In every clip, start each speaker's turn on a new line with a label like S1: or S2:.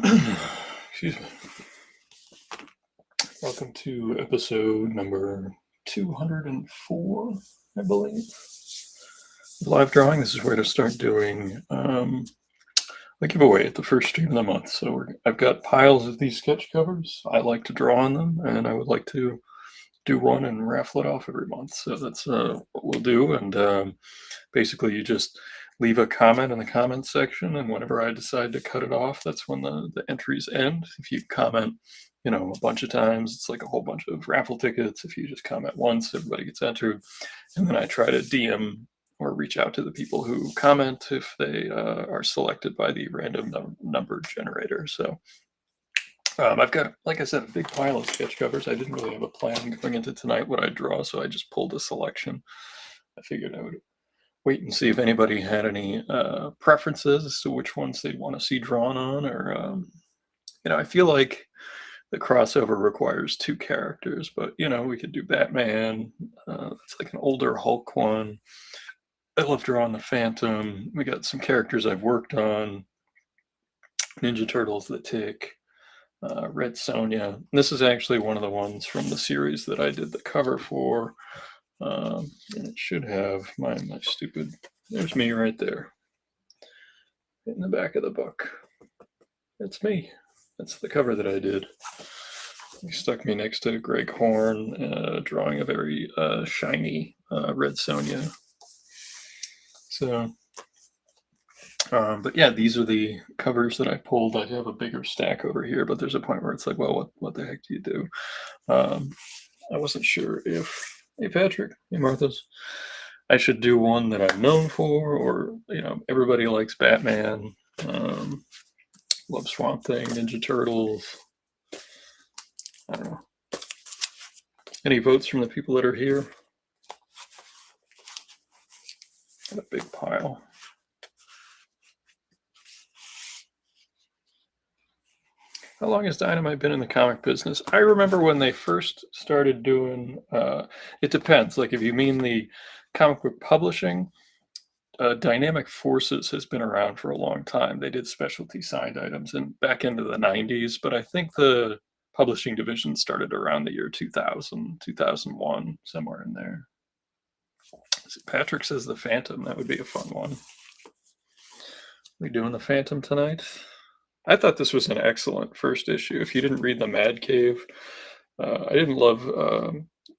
S1: Excuse me. Welcome to episode number 204, I believe. Live drawing. This is where to start doing a giveaway at the first stream of the month. So I've got piles of these sketch covers. I like to draw on them, and I would like to do one and raffle it off every month. So that's what we'll do. And basically, you just leave a comment in the comments section, and whenever I decide to cut it off, that's when the entries end. If you comment, a bunch of times, it's like a whole bunch of raffle tickets. If you just comment once, everybody gets entered, and then I try to DM or reach out to the people who comment if they are selected by the random number generator. So I've got, like I said, a big pile of sketch covers. I didn't really have a plan going into tonight what I'd draw, so I just pulled a selection. I figured I would wait and see if anybody had any preferences as to which ones they'd want to see drawn on, or I feel like the crossover requires two characters, but we could do Batman. It's like an older Hulk one. I love drawing the Phantom. We got some characters I've worked on. Ninja Turtles, the Tick, Red Sonja. This is actually one of the ones from the series that I did the cover for. And it should have my stupid, there's me right there in the back of the book. It's me. That's the cover that I did. He stuck me next to Greg Horn, drawing a very shiny Red Sonja. So, but yeah, these are the covers that I pulled. I have a bigger stack over here, but there's a point where it's like, well, what the heck do you do? I wasn't sure if, hey Patrick, hey Martha's, I should do one that I'm known for, or everybody likes Batman, love Swamp Thing, Ninja Turtles. I don't know. Any votes from the people that are here? Got a big pile. How long has Dynamite been in the comic business? I remember when they first started doing, it depends. Like if you mean the comic book publishing, Dynamic Forces has been around for a long time. They did specialty signed items back into the 90s, but I think the publishing division started around the year 2000, 2001, somewhere in there. Patrick says the Phantom. That would be a fun one. We doing the Phantom tonight? I thought this was an excellent first issue. If you didn't read the Mad Cave, I didn't love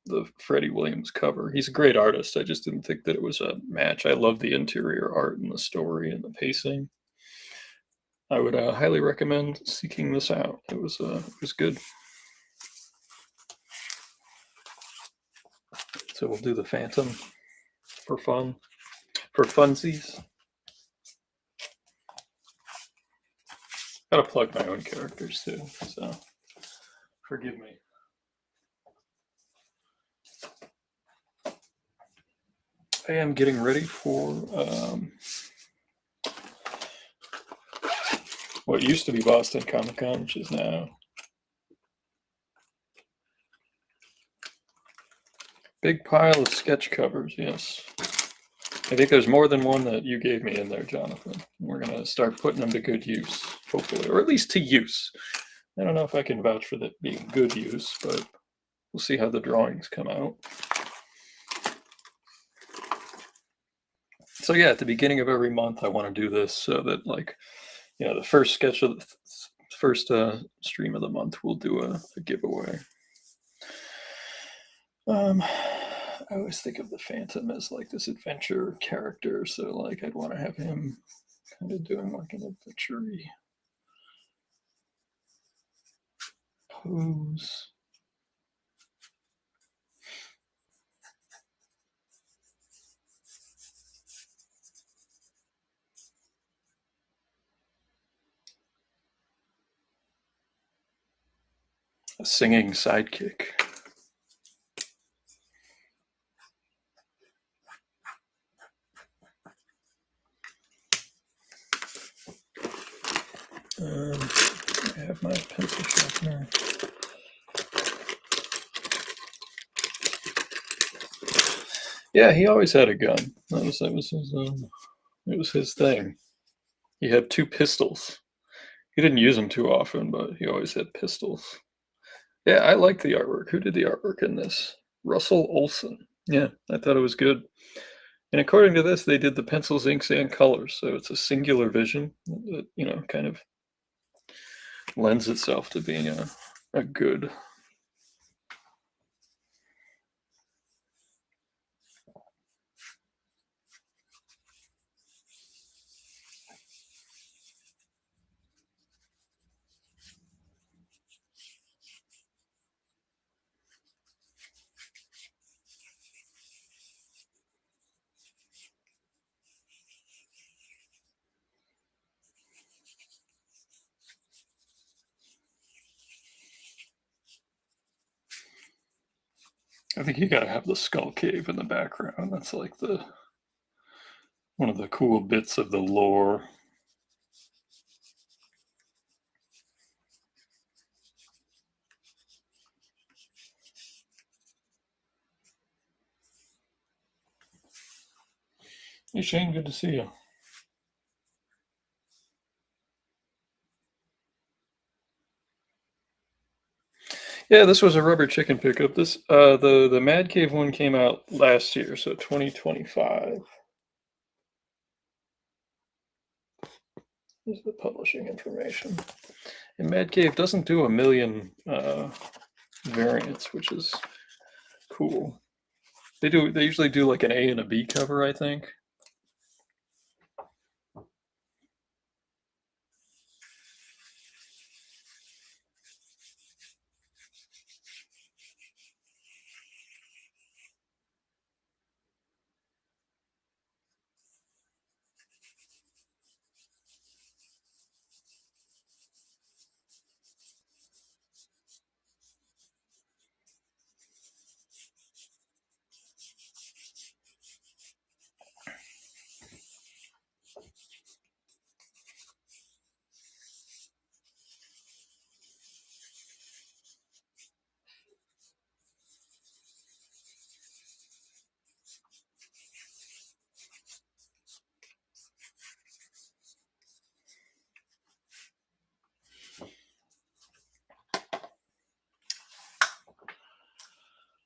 S1: the Freddie Williams cover. He's a great artist. I just didn't think that it was a match. I love the interior art and the story and the pacing. I would highly recommend seeking this out. It was good. So we'll do the Phantom for fun, for funsies. Gotta plug my own characters too, so forgive me. I am getting ready for what used to be Boston Comic Con, which is now big pile of sketch covers. Yes, I think there's more than one that you gave me in there, Jonathan. We're gonna start putting them to good use, hopefully, or at least to use. I don't know if I can vouch for that being good use, but we'll see how the drawings come out. So yeah, at the beginning of every month, I want to do this so that, like, the first sketch of the first stream of the month, we'll do a giveaway. I always think of the Phantom as like this adventure character, so like I'd want to have him kind of doing like an adventure-y pose. A singing sidekick. I have my pencil sharpener. Yeah, he always had a gun. That was his. It was his thing. He had two pistols. He didn't use them too often, but he always had pistols. Yeah, I like the artwork. Who did the artwork in this? Russell Olson. Yeah, I thought it was good. And according to this, they did the pencils, inks, and colors, so it's a singular vision that, kind of lends itself to being a good. I think you gotta have the skull cave in the background. That's like the one of the cool bits of the lore. Hey Shane, good to see you. Yeah, this was a rubber chicken pickup. This the Mad Cave one came out last year, so 2025. Here's the publishing information. And Mad Cave doesn't do a million variants, which is cool. They usually do like an A and a B cover, I think.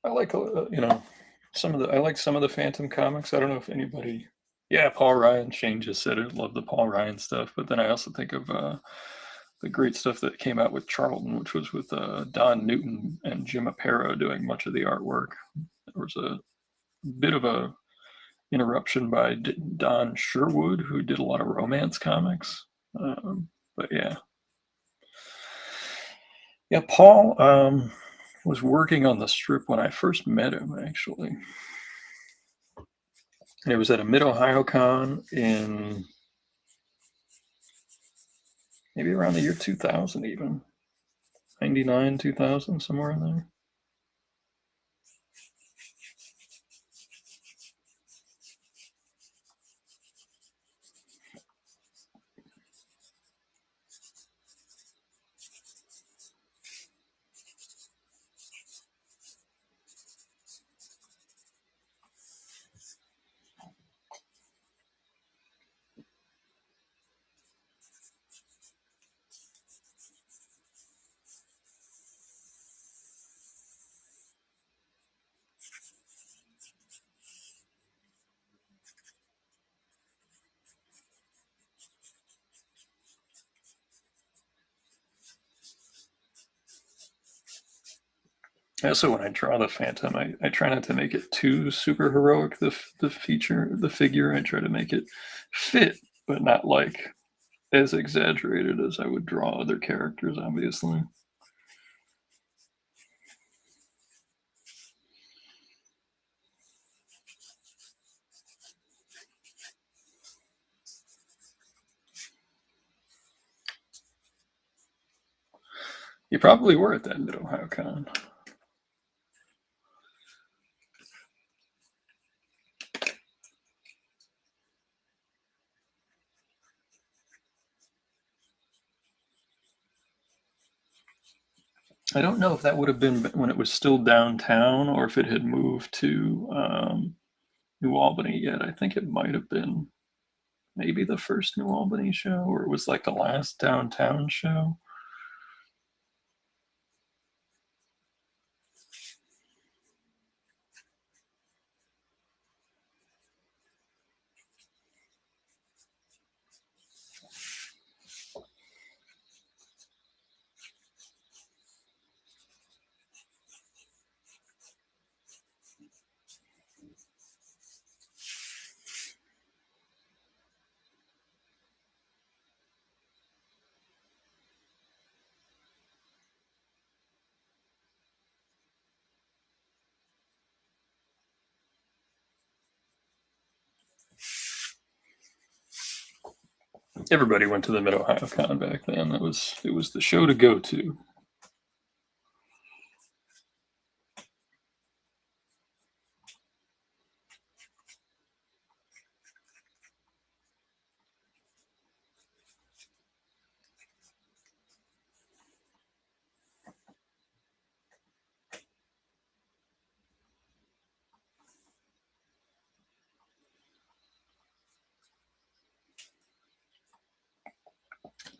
S1: I like I like some of the Phantom comics. I don't know if anybody. Yeah, Paul Ryan. Shane just said it. Love the Paul Ryan stuff, but then I also think of the great stuff that came out with Charlton, which was with Don Newton and Jim Aparo doing much of the artwork. There was a bit of a interruption by Don Sherwood, who did a lot of romance comics. But yeah, Paul was working on the strip when I first met him, actually. And it was at a Mid Ohio Con in maybe around the year 2000, even 99, 2000, somewhere in there. Also, when I draw the Phantom, I try not to make it too super heroic. The figure, I try to make it fit, but not like as exaggerated as I would draw other characters, obviously. You probably were at that Mid Ohio Con. I don't know if that would have been when it was still downtown or if it had moved to New Albany yet. I think it might have been maybe the first New Albany show, or it was like the last downtown show. Everybody went to the Mid Ohio Con back then. It was the show to go to.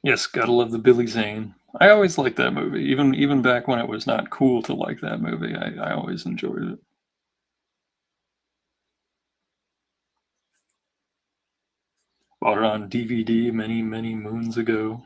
S1: Yes, gotta love the Billy Zane. I always liked that movie, even back when it was not cool to like that movie. I always enjoyed it. Bought it on DVD many moons ago.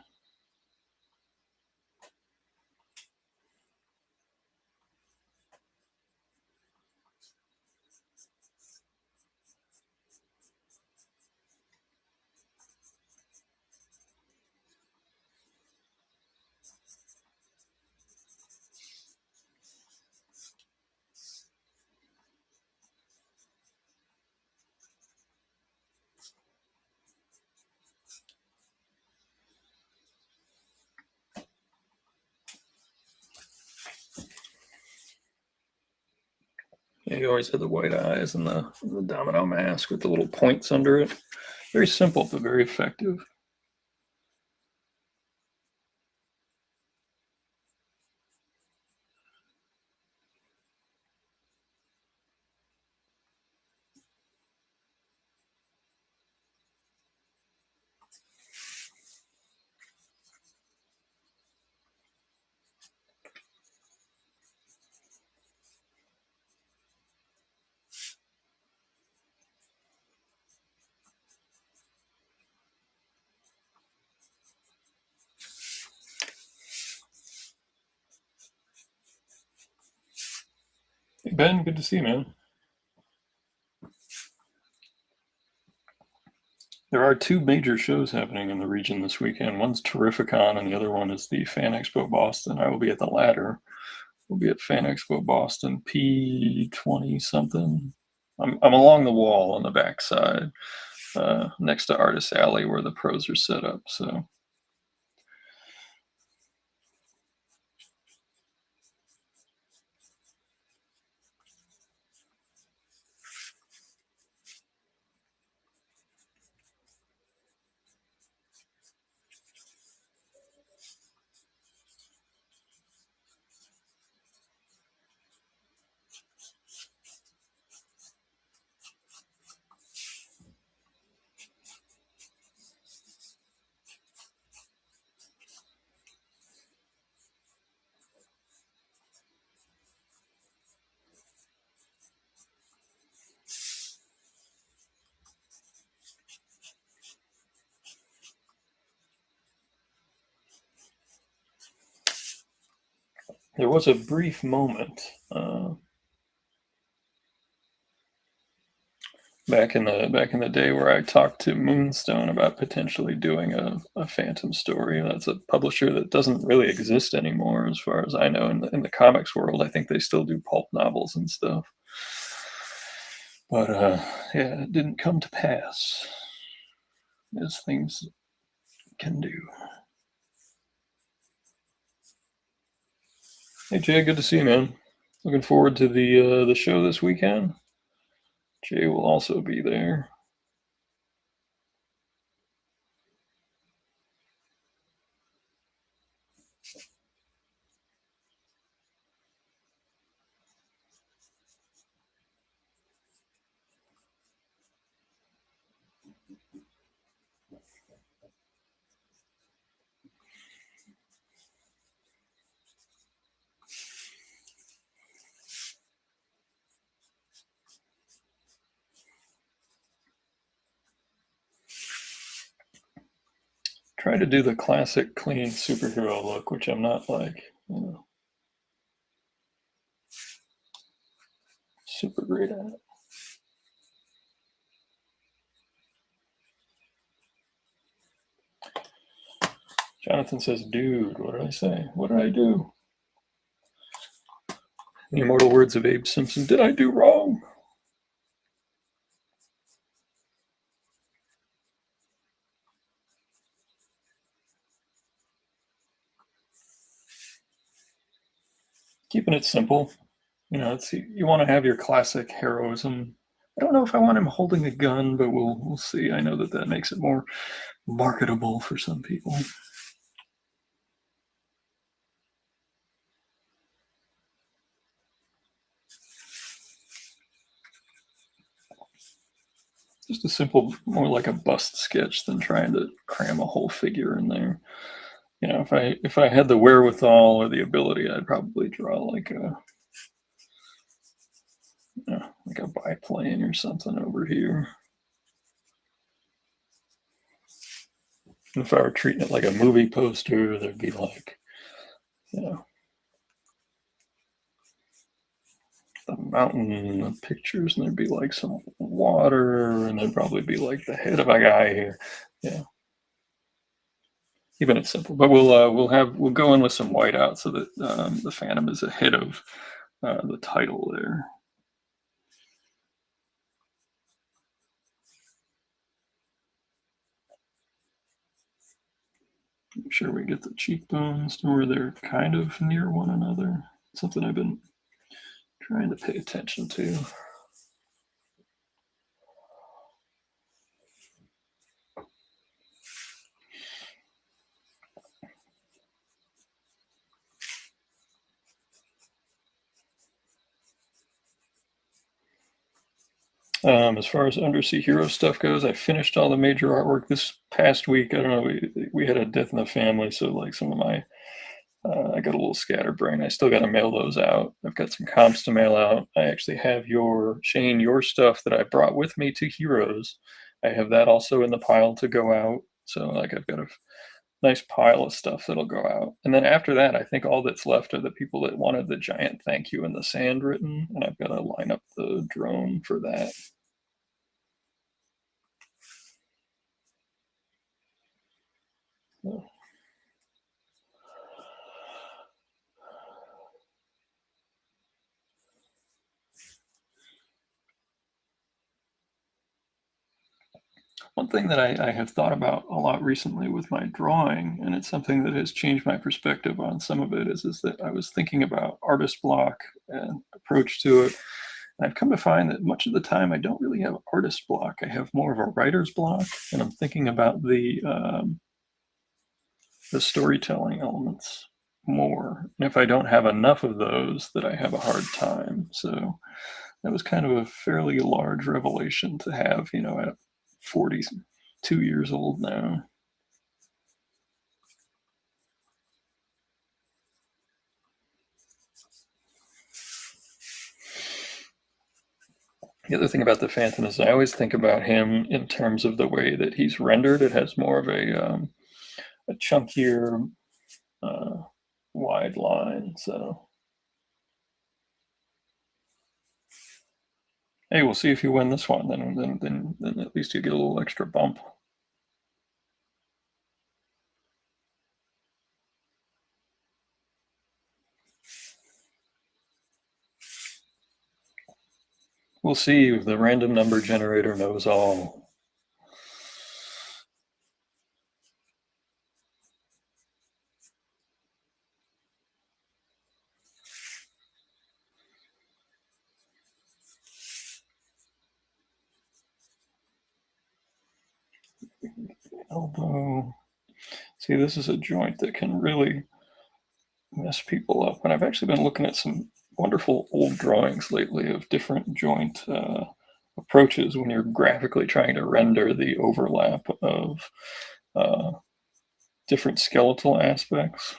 S1: Yeah, he always had the white eyes and the domino mask with the little points under it. Very simple, but very effective. Hey Ben, good to see you, man. There are two major shows happening in the region this weekend. One's Terrificon, and the other one is the Fan Expo Boston. I will be at the latter. We'll be at Fan Expo Boston P20 something. I'm along the wall on the backside, next to Artist Alley where the pros are set up. So there was a brief moment back in the day where I talked to Moonstone about potentially doing a Phantom story. That's a publisher that doesn't really exist anymore, as far as I know, in the comics world. I think they still do pulp novels and stuff. But yeah, it didn't come to pass, as things can do. Hey Jay, good to see you, man. Looking forward to the show this weekend. Jay will also be there. Try to do the classic clean superhero look, which I'm not like, super great at. Jonathan says, dude, what did I say? What did I do? The immortal words of Abe Simpson, did I do wrong? Keeping it simple. You want to have your classic heroism. I don't know if I want him holding a gun, but we'll see. I know that makes it more marketable for some people. Just a simple, more like a bust sketch than trying to cram a whole figure in there. If I had the wherewithal or the ability, I'd probably draw like a biplane or something over here. If I were treating it like a movie poster, there'd be like, the mountain pictures, and there'd be like some water, and there'd probably be like the head of a guy here. Yeah, even it's simple. But we'll go in with some white out so that the Phantom is ahead of the title there. Make sure we get the cheekbones to where they're kind of near one another. Something I've been trying to pay attention to. As far as Undersea Hero stuff goes, I finished all the major artwork this past week. I don't know, we had a death in the family, so like some of my I got a little scatterbrained. I still got to mail those out. I've got some comps to mail out. I actually have your stuff that I brought with me to Heroes. I have that also in the pile to go out. So like I've got a nice pile of stuff that'll go out. And then after that, I think all that's left are the people that wanted the giant thank you in the sand written, and I've got to line up the drone for that. So, one thing that I have thought about a lot recently with my drawing, and it's something that has changed my perspective on some of it, is that I was thinking about artist block and approach to it. And I've come to find that much of the time I don't really have artist block. I have more of a writer's block, and I'm thinking about the storytelling elements more. And if I don't have enough of those, that I have a hard time. So that was kind of a fairly large revelation to have, at 42 years old now. The other thing about the Phantom is I always think about him in terms of the way that he's rendered. It has more of a chunkier, uh, wide line. So, hey, we'll see if you win this one. Then at least you get a little extra bump. We'll see if the random number generator knows all. Elbow. See, this is a joint that can really mess people up. And I've actually been looking at some wonderful old drawings lately of different joint approaches when you're graphically trying to render the overlap of uh, different skeletal aspects.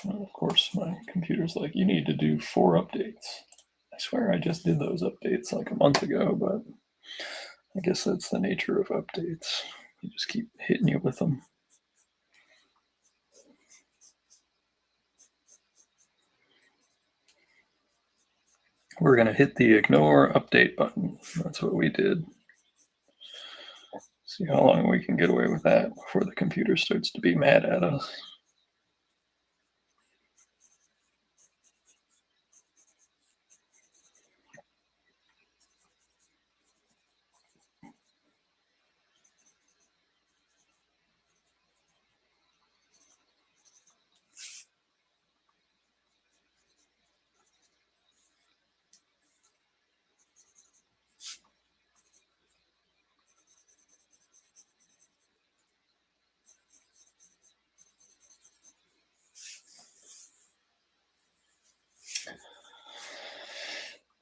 S1: And of course, my computer's like, you need to do 4 updates. I swear I just did those updates like a month ago, but I guess that's the nature of updates. You just keep hitting you with them. We're going to hit the ignore update button. That's what we did. See how long we can get away with that before the computer starts to be mad at us.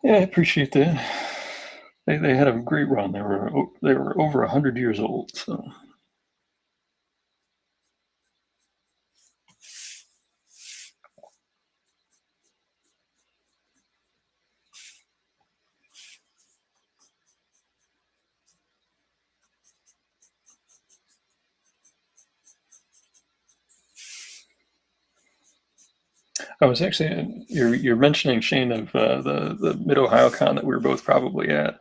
S1: Yeah, I appreciate that. They had a great run. They were over 100 years old. So I was actually you're mentioning, Shane, of the Mid Ohio Con that we were both probably at.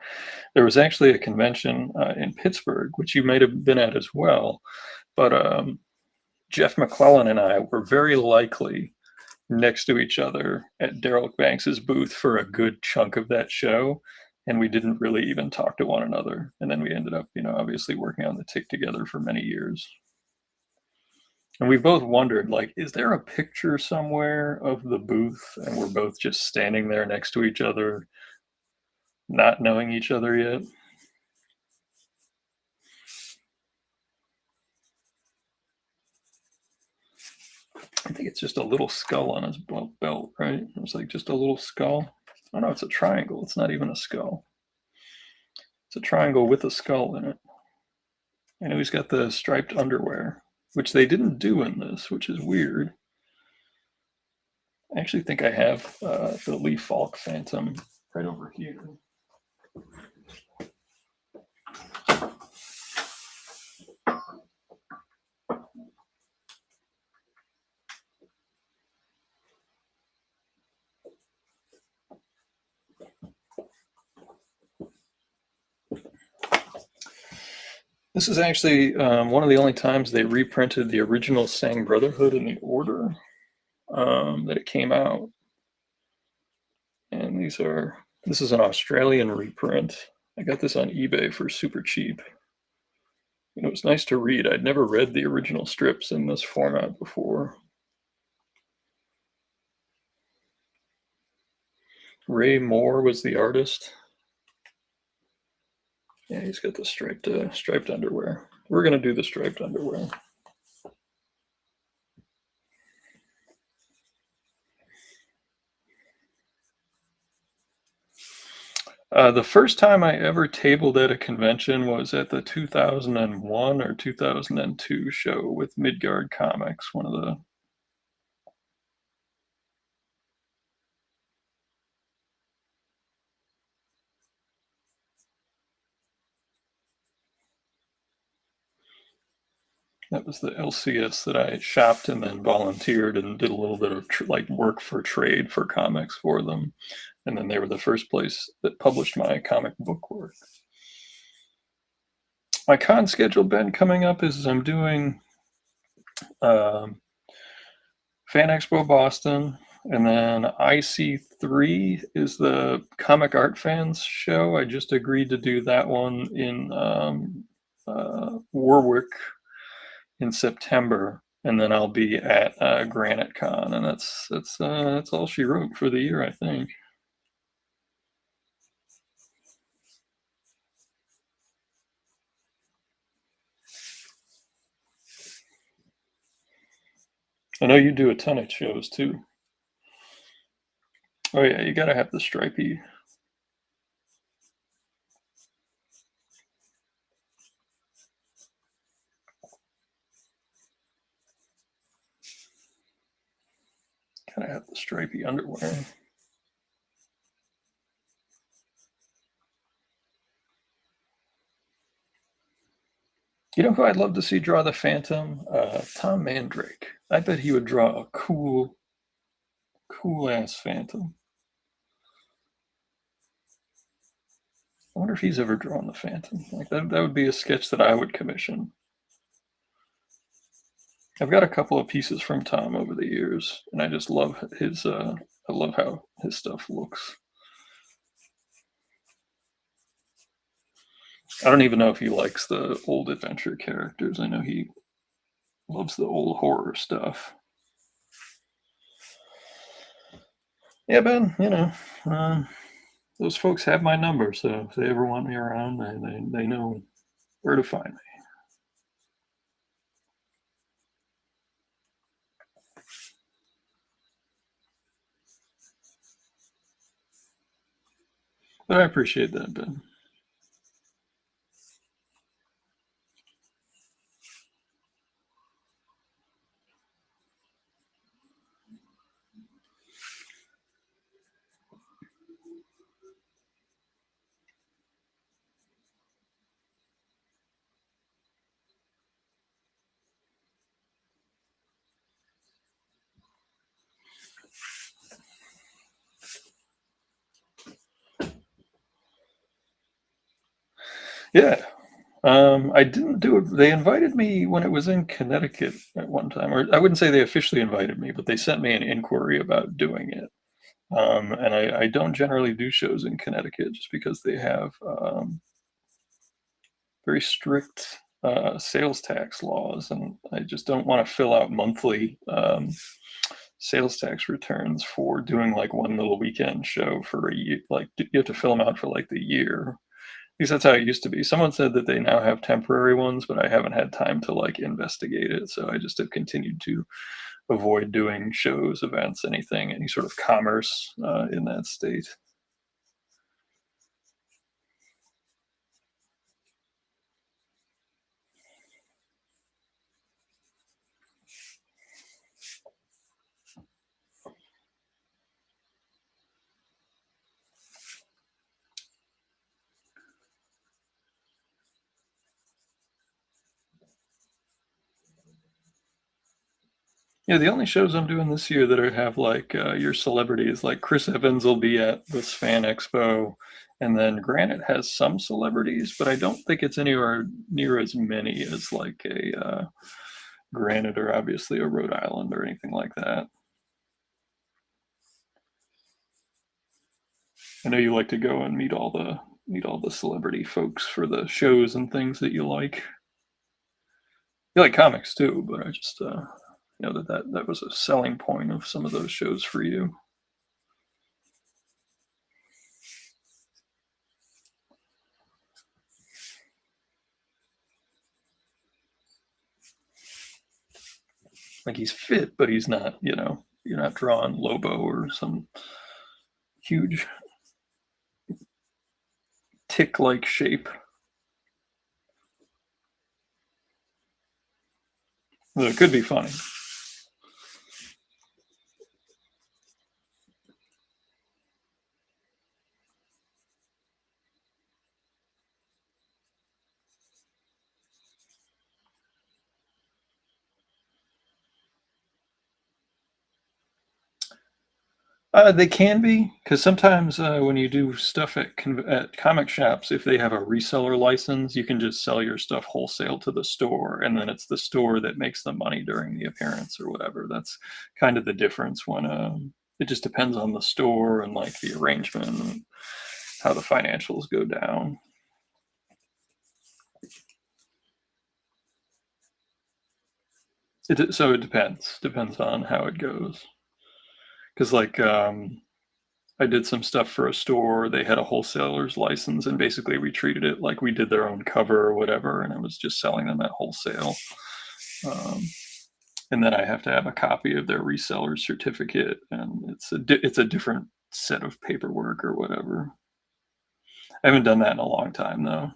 S1: There was actually a convention in Pittsburgh, which you might have been at as well. But Jeff McClellan and I were very likely next to each other at Daryl Banks's booth for a good chunk of that show, and we didn't really even talk to one another. And then we ended up, obviously working on the tick together for many years. And we both wondered, like, is there a picture somewhere of the booth? And we're both just standing there next to each other, not knowing each other yet. I think it's just a little skull on his belt, right? It's like just a little skull. Oh no, it's a triangle. It's not even a skull. It's a triangle with a skull in it. I know he's got the striped underwear, which they didn't do in this, which is weird. I actually think I have the Lee Falk Phantom right over here. This is actually one of the only times they reprinted the original Sang Brotherhood in the order that it came out. And this is an Australian reprint. I got this on eBay for super cheap. And it was nice to read. I'd never read the original strips in this format before. Ray Moore was the artist. Yeah, he's got the striped underwear. We're gonna do the striped underwear. The first time I ever tabled at a convention was at the 2001 or 2002 show with Midgard Comics, one of the. That was the LCS that I shopped and then volunteered and did a little bit of work for trade for comics for them. And then they were the first place that published my comic book work. My con schedule, Ben, coming up is I'm doing FAN EXPO Boston, and then IC3 is the Comic Art Fans show. I just agreed to do that one in Warwick in September, and then I'll be at Granite Con, and that's all she wrote for the year, I think. I know you do a ton of shows too. Oh yeah, you gotta have the stripey. Gotta have the stripey underwear. You know who I'd love to see draw the Phantom? Tom Mandrake. I bet he would draw a cool ass Phantom. I wonder if he's ever drawn the Phantom. Like that would be a sketch that I would commission. I've got a couple of pieces from Tom over the years, and I just love his. I love how his stuff looks. I don't even know if he likes the old adventure characters. I know he loves the old horror stuff. Yeah, Ben. Those folks have my number, so if they ever want me around, they know where to find me. But I appreciate that, Ben. Yeah. I didn't do it. They invited me when it was in Connecticut at one time, or I wouldn't say they officially invited me, but they sent me an inquiry about doing it. And I don't generally do shows in Connecticut just because they have very strict sales tax laws, and I just don't want to fill out monthly sales tax returns for doing like one little weekend show for a year. Like you have to fill them out for like the year. At least that's how it used to be. Someone said that they now have temporary ones, but I haven't had time to like investigate it. So I just have continued to avoid doing shows, events, anything, any sort of commerce in that state. Yeah, the only shows I'm doing this year that have like your celebrities, like Chris Evans will be at this Fan Expo, and then Granite has some celebrities, but I don't think it's anywhere near as many as like a Granite or obviously a Rhode Island or anything like that. I know you like to go and meet all the celebrity folks for the shows and things that you like. You like comics too, but I just know that was a selling point of some of those shows for you. Like he's fit, but he's not. You're not drawing Lobo or some huge tick-like shape. Though it could be funny. They can be because sometimes when you do stuff at comic shops, if they have a reseller license, you can just sell your stuff wholesale to the store, and then it's the store that makes the money during the appearance or whatever. That's kind of the difference when it just depends on the store and like the arrangement and how the financials go down. So it depends on how it goes. Because like I did some stuff for a store. They had a wholesaler's license, and basically we treated it like we did their own cover or whatever, and I was just selling them at wholesale. Um, and then I have to have a copy of their reseller's certificate, and it's a different set of paperwork or whatever. I haven't done that in a long time though.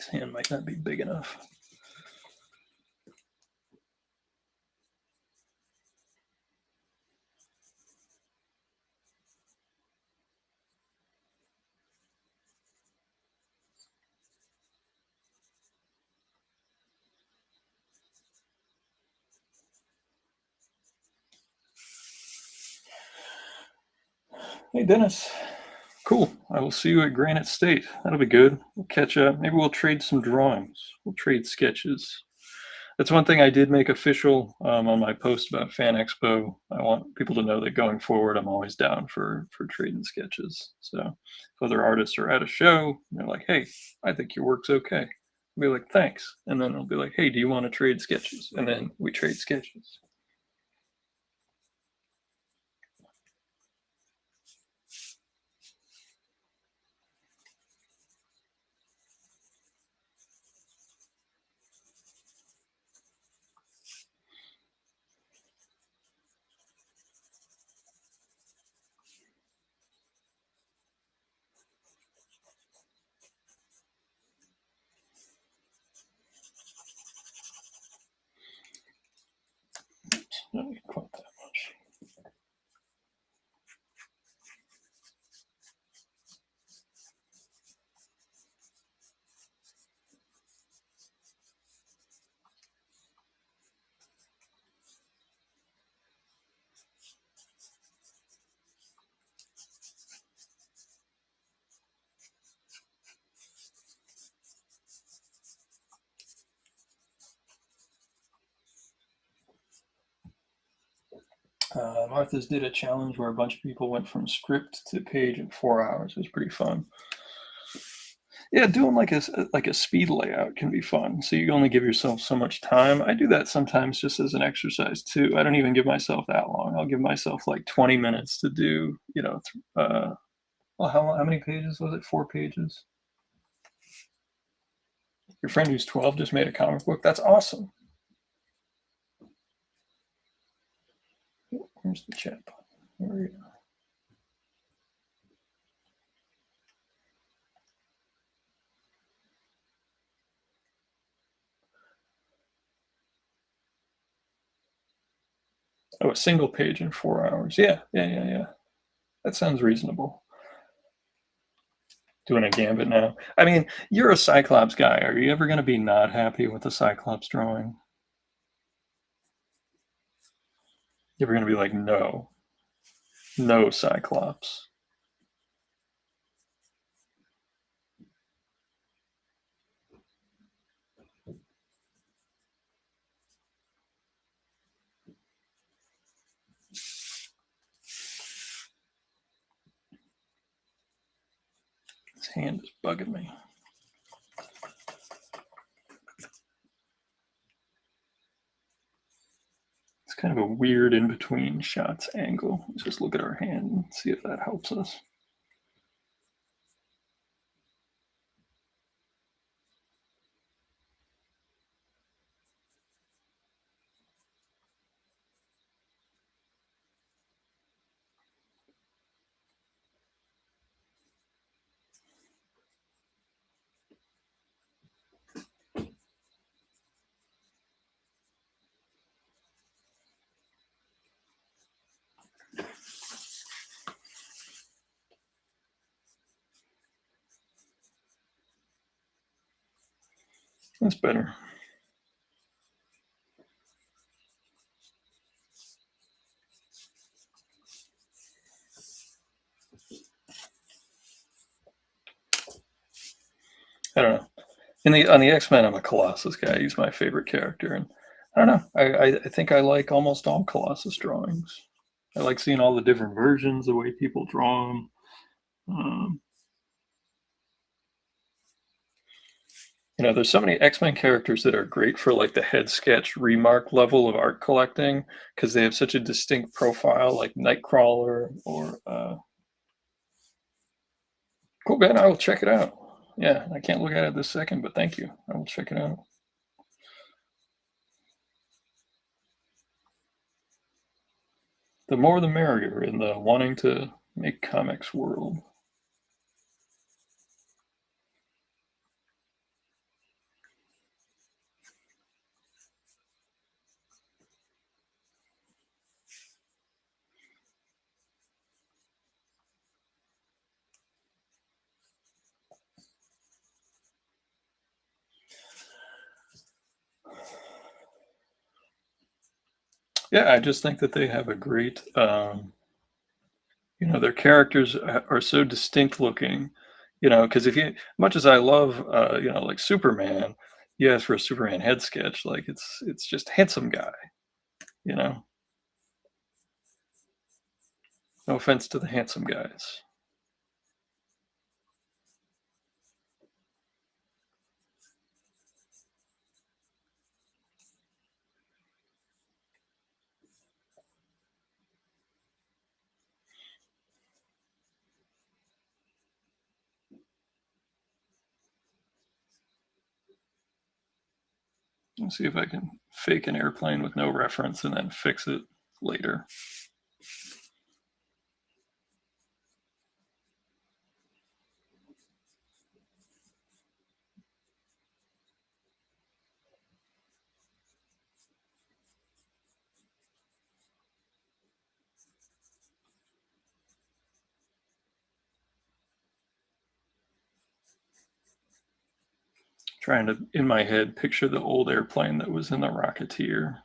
S1: His hand might not be big enough. Hey, Dennis. Cool. I will see you at Granite State. That'll be good. We'll catch up. Maybe we'll trade some drawings. We'll trade sketches. That's one thing I did make official on my post about Fan Expo. I want people to know that going forward, I'm always down for trading sketches. So if other artists are at a show, they're like, "Hey, I think your work's okay." I'll be like, "Thanks," and then I'll be like, "Hey, do you want to trade sketches?" And then we trade sketches. Not quite that much. Martha's did a challenge where a bunch of people went from script to page in 4 hours. It was pretty fun. Yeah, doing like a speed layout can be fun. So you only give yourself so much time. I do that sometimes just as an exercise too. I don't even give myself that long. I'll give myself like 20 minutes to do, well, how many pages was it? 4 pages. Your friend who's 12 just made a comic book. That's awesome. Where's the chat button? There we go. Oh, a single page in 4 hours. Yeah. That sounds reasonable. Doing a Gambit now. I mean, you're a Cyclops guy. Are you ever going to be not happy with a Cyclops drawing? You're ever going to be like, no Cyclops. His hand is bugging me. It's kind of a weird in between shots angle. Let's just look at our hand and see if that helps us. That's better. I don't know. On the X-Men, I'm a Colossus guy. He's my favorite character, and I don't know. I think I like almost all Colossus drawings. I like seeing all the different versions, the way people draw them. There's so many X-Men characters that are great for like the head sketch remark level of art collecting because they have such a distinct profile, like Nightcrawler or cool, Ben. I will check it out. Yeah, I can't look at it this second, but thank you. I will check it out. The more the merrier in the wanting to make comics world. Yeah, I just think that they have a great, their characters are so distinct looking, because if you much as I love, like Superman, you ask for a Superman head sketch, like, it's just handsome guy, you know? No offense to the handsome guys. Let's see if I can fake an airplane with no reference and then fix it later. Trying to, in my head, picture the old airplane that was in the Rocketeer.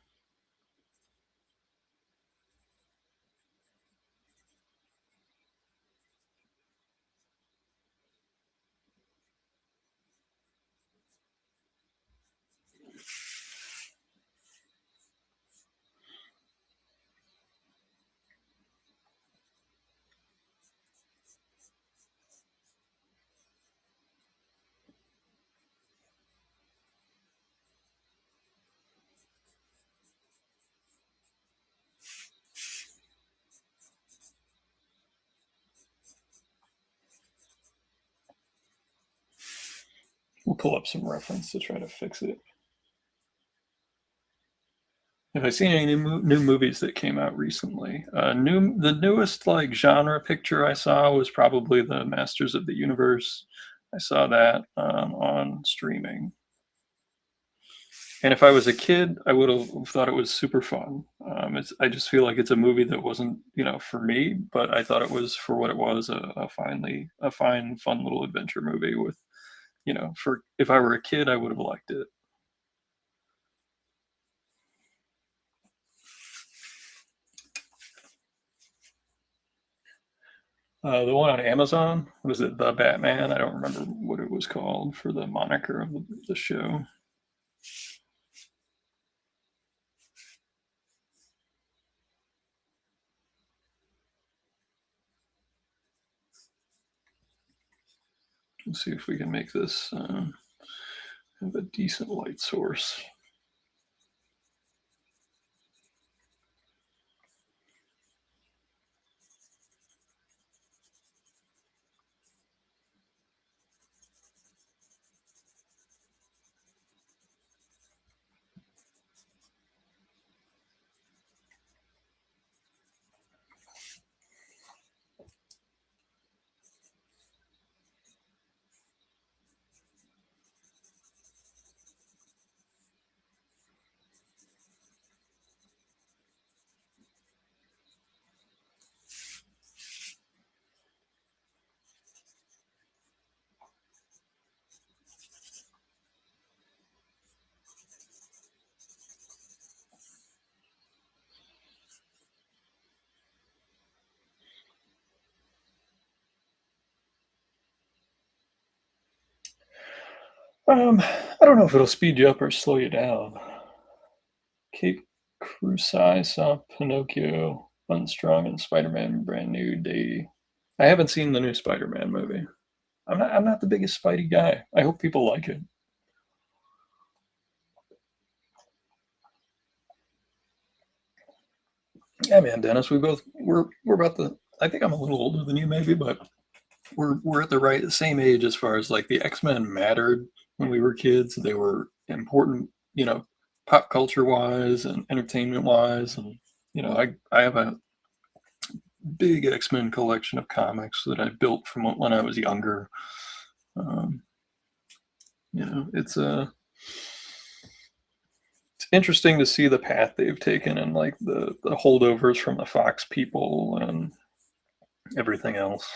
S1: We'll pull up some reference to try to fix it. Have I seen any new movies that came out recently? The newest like genre picture I saw was probably the Masters of the Universe. I saw that on streaming, and if I was a kid, I would have thought it was super fun. I just feel like it's a movie that wasn't for me, but I thought it was for what it was a fine, fun little adventure movie with for if I were a kid, I would have liked it. The one on Amazon, was it The Batman? I don't remember what it was called for the moniker of the show. Let's see if we can make this have a decent light source. I don't know if it'll speed you up or slow you down. Kate Crusai saw Pinocchio, Unstrung, and Spider-Man Brand New Day. I haven't seen the new Spider-Man movie. I'm not the biggest Spidey guy. I hope people like it. Yeah, man, Dennis, we're about the. I think I'm a little older than you, maybe, but we're at the right same age as far as like the X-Men mattered when we were kids. They were important, pop culture wise and entertainment wise, and I have a big X-Men collection of comics that I built from when I was younger. Um, it's it's interesting to see the path they've taken and like the holdovers from the Fox people and everything else.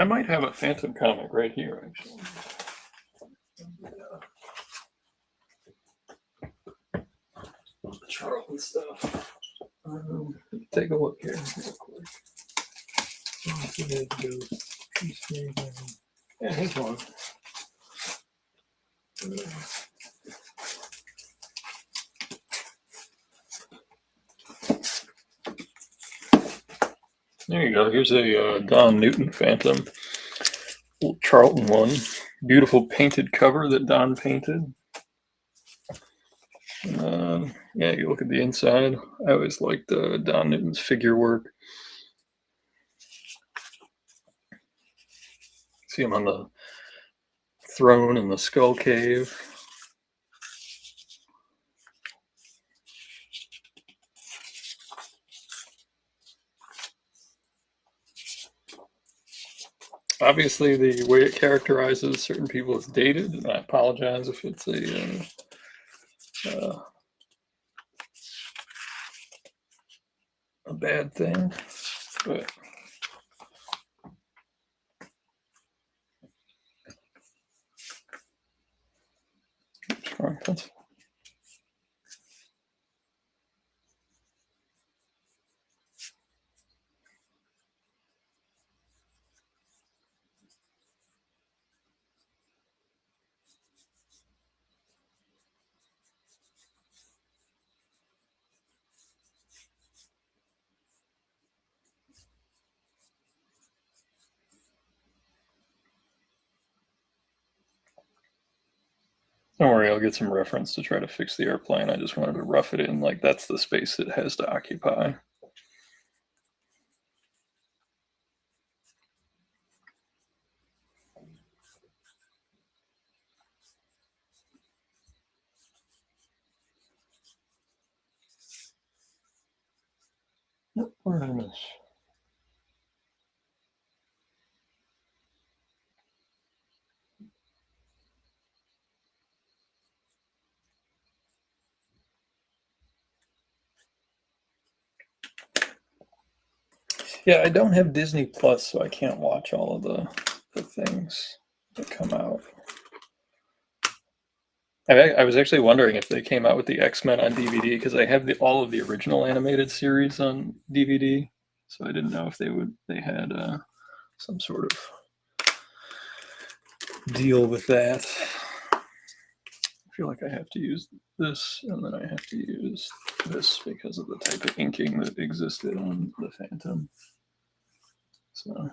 S1: I might have a Phantom comic right here, actually. The Charlton stuff. Take a look here real quick. Yeah, here's one. There you go. Here's a Don Newton Phantom. Charlton one. Beautiful painted cover that Don painted. Yeah, you look at the inside. I always liked Don Newton's figure work. See him on the throne in the Skull Cave. Obviously, the way it characterizes certain people is dated, and I apologize if it's a bad thing, but don't worry, I'll get some reference to try to fix the airplane. I just wanted to rough it in like that's the space it has to occupy. What did I miss? Yeah, I don't have Disney Plus, so I can't watch all of the things that come out. I was actually wondering if they came out with the X-Men on DVD because I have all of the original animated series on DVD, so I didn't know if they had some sort of deal with that. I feel like I have to use this, and then I have to use this because of the type of inking that existed on the Phantom. So.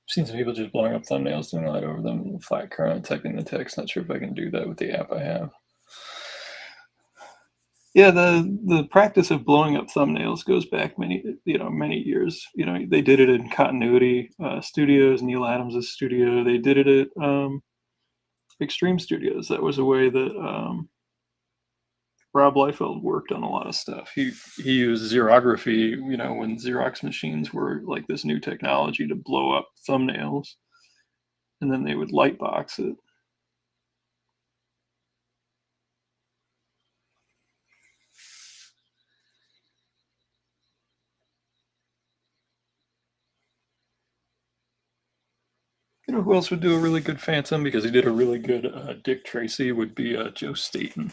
S1: I've seen some people just blowing up thumbnails, doing that over them, flat current, typing the text. Not sure if I can do that with the app I have. Yeah, the practice of blowing up thumbnails goes back many years. They did it in Continuity Studios, Neil Adams' studio. They did it at Extreme Studios. That was a way that Rob Liefeld worked on a lot of stuff. He used xerography, when Xerox machines were like this new technology to blow up thumbnails, and then they would lightbox it. You know who else would do a really good Phantom because he did a really good Dick Tracy would be Joe Staten.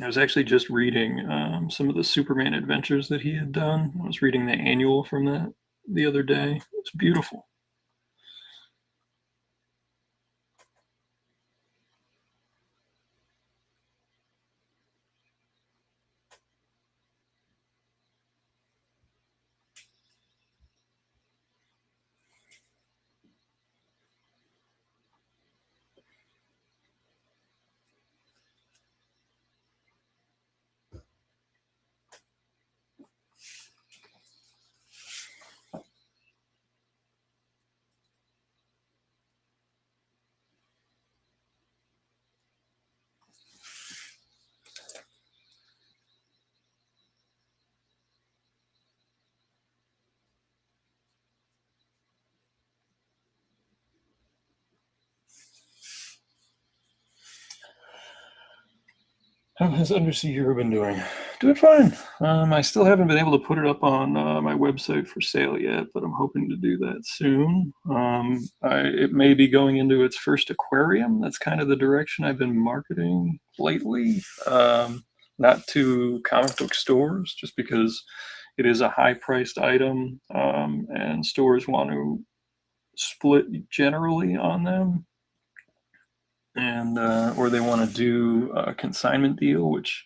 S1: I was actually just reading some of the Superman adventures that he had done. I was reading the annual from that the other day. It's beautiful. How has Undersea Hero been doing? Doing fine. I still haven't been able to put it up on my website for sale yet, but I'm hoping to do that soon. It may be going into its first aquarium. That's kind of the direction I've been marketing lately. Not to comic book stores, just because it is a high-priced item, and stores want to split generally on them, and or they want to do a consignment deal, which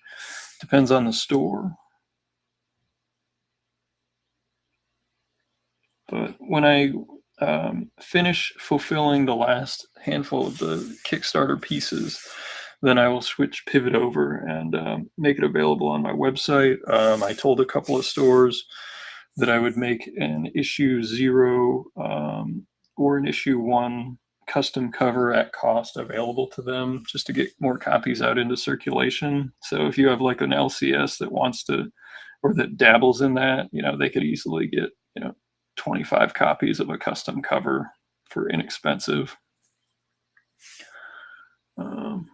S1: depends on the store. But when I finish fulfilling the last handful of the Kickstarter pieces, then I will pivot over and make it available on my website. I told a couple of stores that I would make an issue 0 or an issue 1 custom cover at cost available to them, just to get more copies out into circulation. So if you have like an LCS that wants to, or that dabbles in that, they could easily get, 25 copies of a custom cover for inexpensive. Um,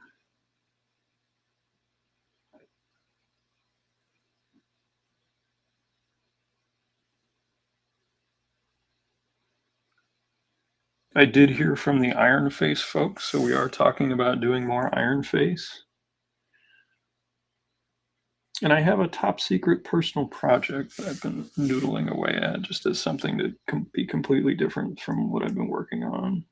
S1: I did hear from the Iron Face folks, so we are talking about doing more Iron Face. And I have a top secret personal project that I've been noodling away at, just as something to be completely different from what I've been working on.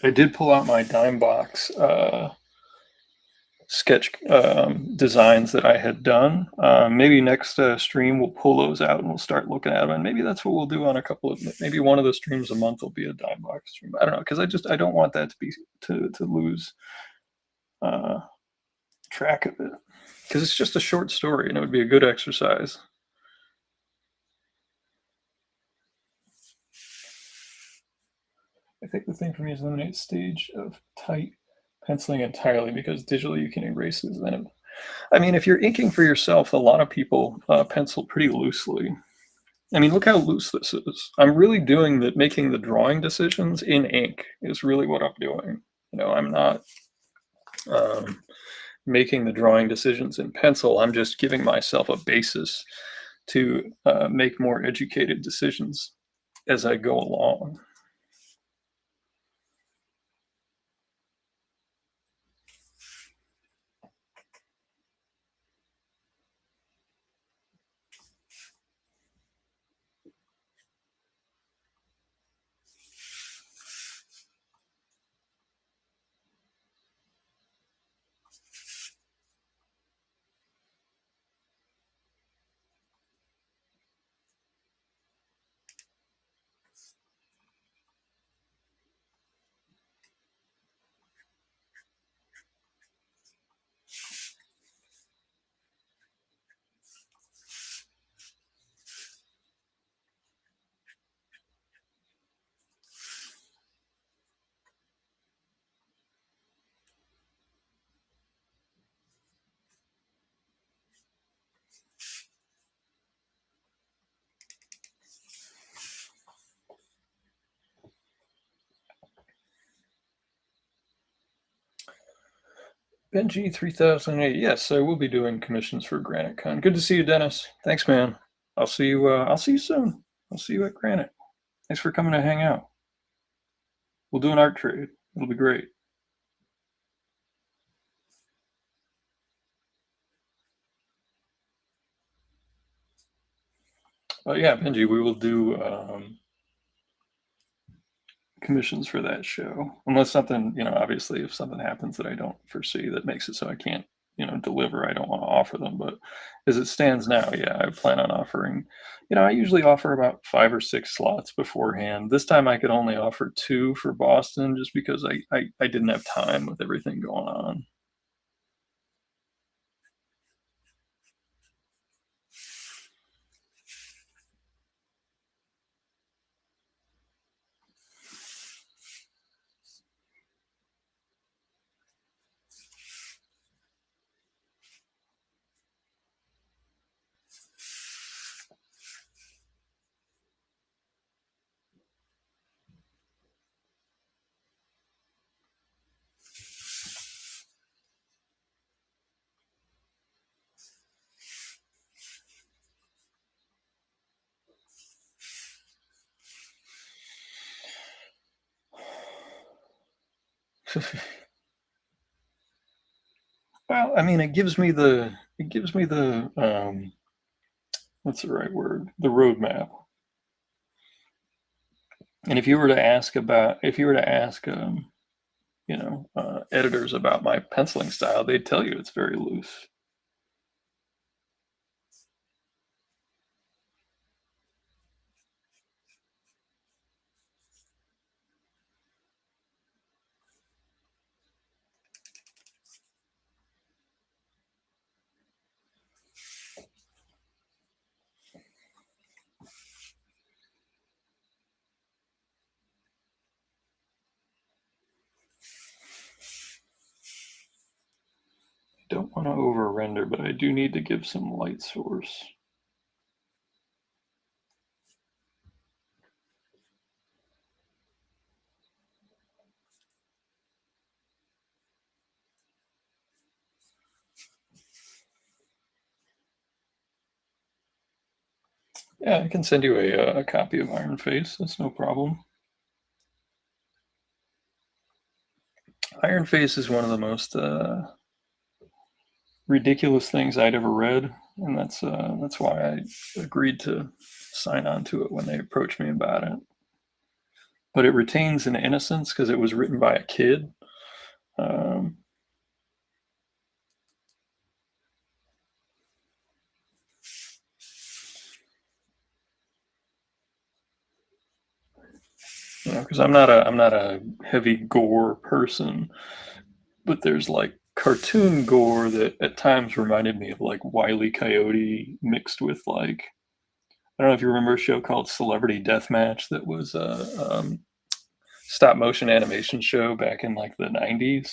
S1: I did pull out my dime box sketch designs that I had done. Maybe next stream we'll pull those out and we'll start looking at them. And maybe that's what we'll do on a couple of. Maybe one of the streams a month will be a dime box stream. I don't know, because I don't want that to be to lose uh, track of it, because it's just a short story and it would be a good exercise. I think the thing for me is eliminate stage of tight penciling entirely, because digitally you can erase this. Then, I mean, if you're inking for yourself, a lot of people pencil pretty loosely. I mean, look how loose this is. I'm really doing that, making the drawing decisions in ink is really what I'm doing. I'm not making the drawing decisions in pencil. I'm just giving myself a basis to make more educated decisions as I go along. Benji 3008. Yes, I will be doing commissions for Granite Con. Good to see you, Dennis. Thanks, man. I'll see you. I'll see you soon. I'll see you at Granite. Thanks for coming to hang out. We'll do an art trade. It'll be great. Yeah, Benji, we will do commissions for that show, unless something, obviously, if something happens that I don't foresee that makes it so I can't, deliver, I don't want to offer them. But as it stands now, yeah, I plan on offering. I usually offer about 5 or 6 slots beforehand. This time I could only offer 2 for Boston, just because I didn't have time with everything going on. Well, I mean, it gives me the what's the right word? The roadmap. And if you were to ask, editors about my penciling style, they'd tell you it's very loose. I don't want to over render, but I do need to give some light source. Yeah, I can send you a copy of Iron Face. That's no problem. Iron Face is one of the most ridiculous things I'd ever read, and that's why I agreed to sign on to it when they approached me about it. But it retains an innocence because it was written by a kid. Um, because I'm not a heavy gore person, but there's like cartoon gore that at times reminded me of like Wile E. Coyote mixed with like, I don't know if you remember a show called Celebrity Deathmatch that was a stop motion animation show back in like the 90s.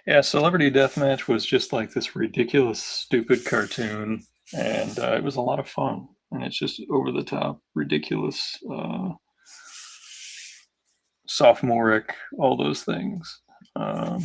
S1: Yeah, Celebrity Deathmatch was just like this ridiculous, stupid cartoon, and it was a lot of fun. And it's just over the top, ridiculous sophomoric, all those things. Um,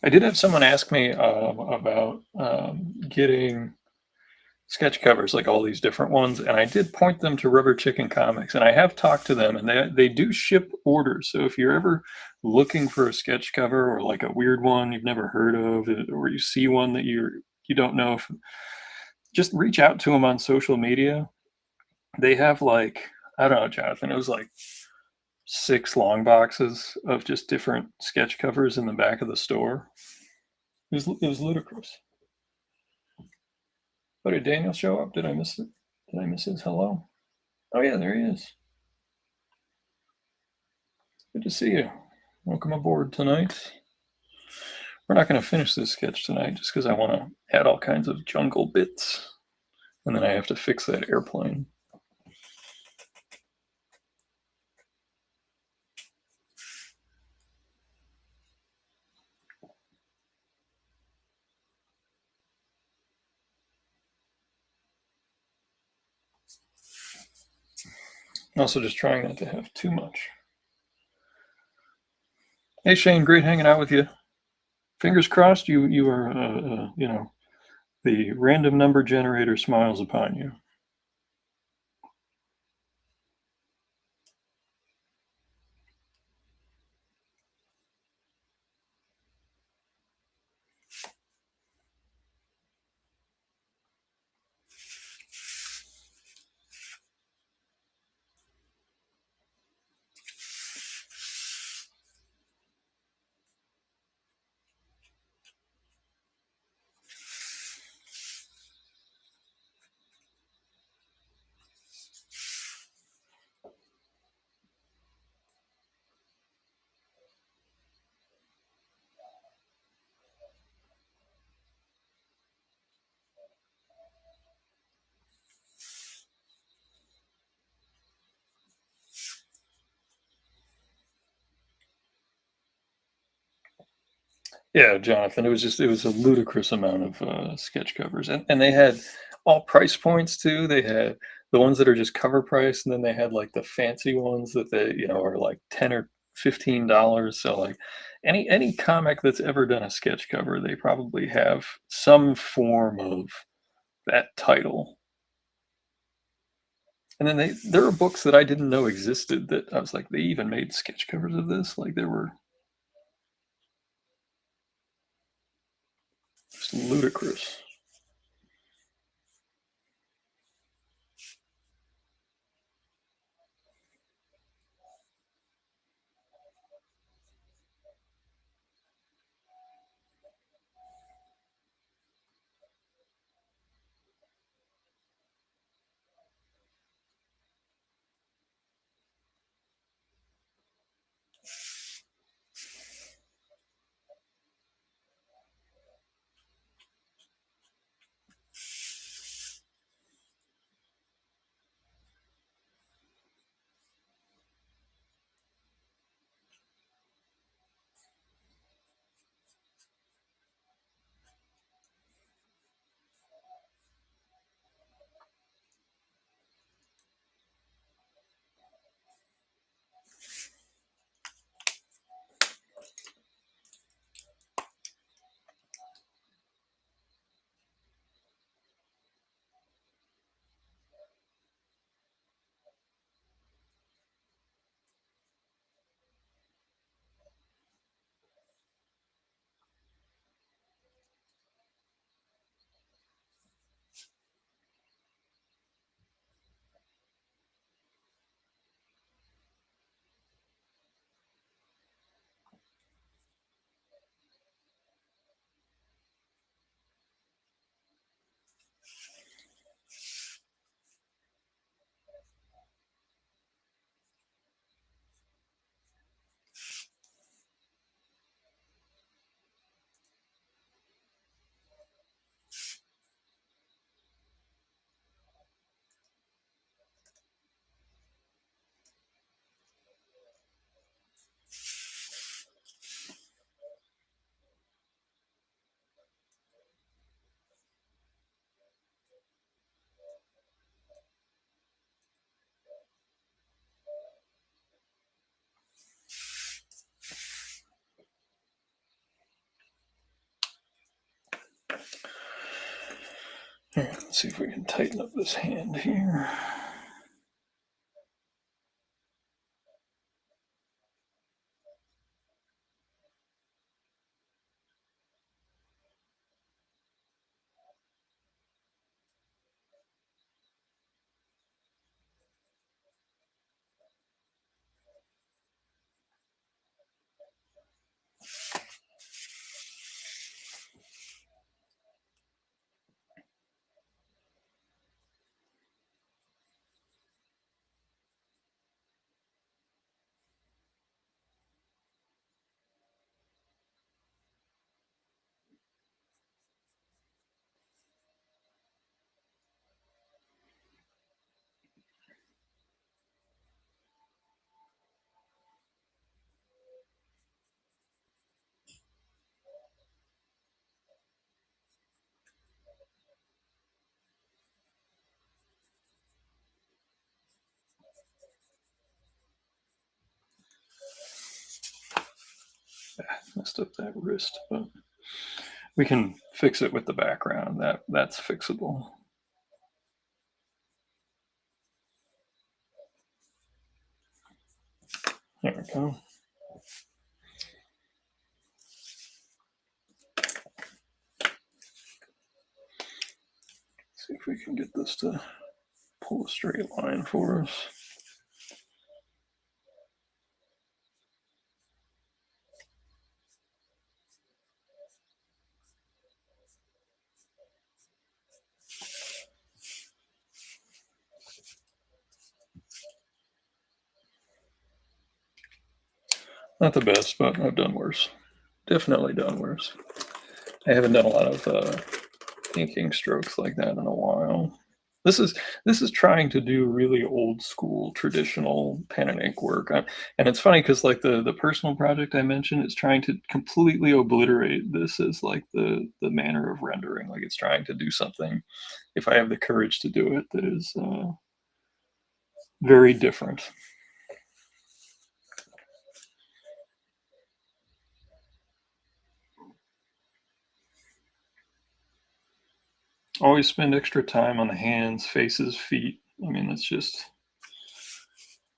S1: I did have someone ask me about getting sketch covers, like all these different ones, and I did point them to Rubber Chicken Comics, and I have talked to them, and they do ship orders. So if you're ever looking for a sketch cover or like a weird one you've never heard of, or you see one that you don't know if, just reach out to them on social media. They have like, I don't know, Jonathan, it was like 6 long boxes of just different sketch covers in the back of the store. It was ludicrous. Oh, did Daniel show up? Did I miss it? Did I miss his hello? Oh yeah, there he is. Good to see you. Welcome aboard tonight. We're not going to finish this sketch tonight just because I want to add all kinds of jungle bits. And then I have to fix that airplane. I'm also just trying not to have too much. Hey Shane, great hanging out with you. Fingers crossed you are the random number generator smiles upon you. Yeah, Jonathan, it was a ludicrous amount of sketch covers, and they had all price points too. They had the ones that are just cover price, and then they had like the fancy ones that are like $10 or $15. So like any comic that's ever done a sketch cover, they probably have some form of that title. And then there are books that I didn't know existed that I was like, they even made sketch covers of this. Like they were just ludicrous. All right, let's see if we can tighten up this hand here. Messed up that wrist, but we can fix it with the background. That's fixable. There we go. See if we can get this to pull a straight line for us. Not the best, but I've done worse. Definitely done worse. I haven't done a lot of inking strokes like that in a while. This is trying to do really old school traditional pen and ink work. And it's funny because like the personal project I mentioned is trying to completely obliterate this as like the manner of rendering. Like it's trying to do something, if I have the courage to do it, that is very different. Always spend extra time on the hands, faces, feet. I mean, that's just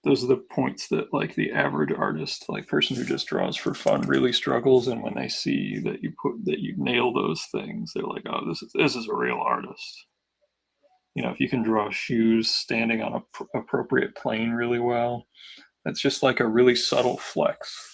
S1: those are the points that like the average artist, like person who just draws for fun, really struggles. And when they see that you nail those things, they're like, oh, this is a real artist. You know, if you can draw shoes standing on a appropriate plane really well, that's just like a really subtle flex.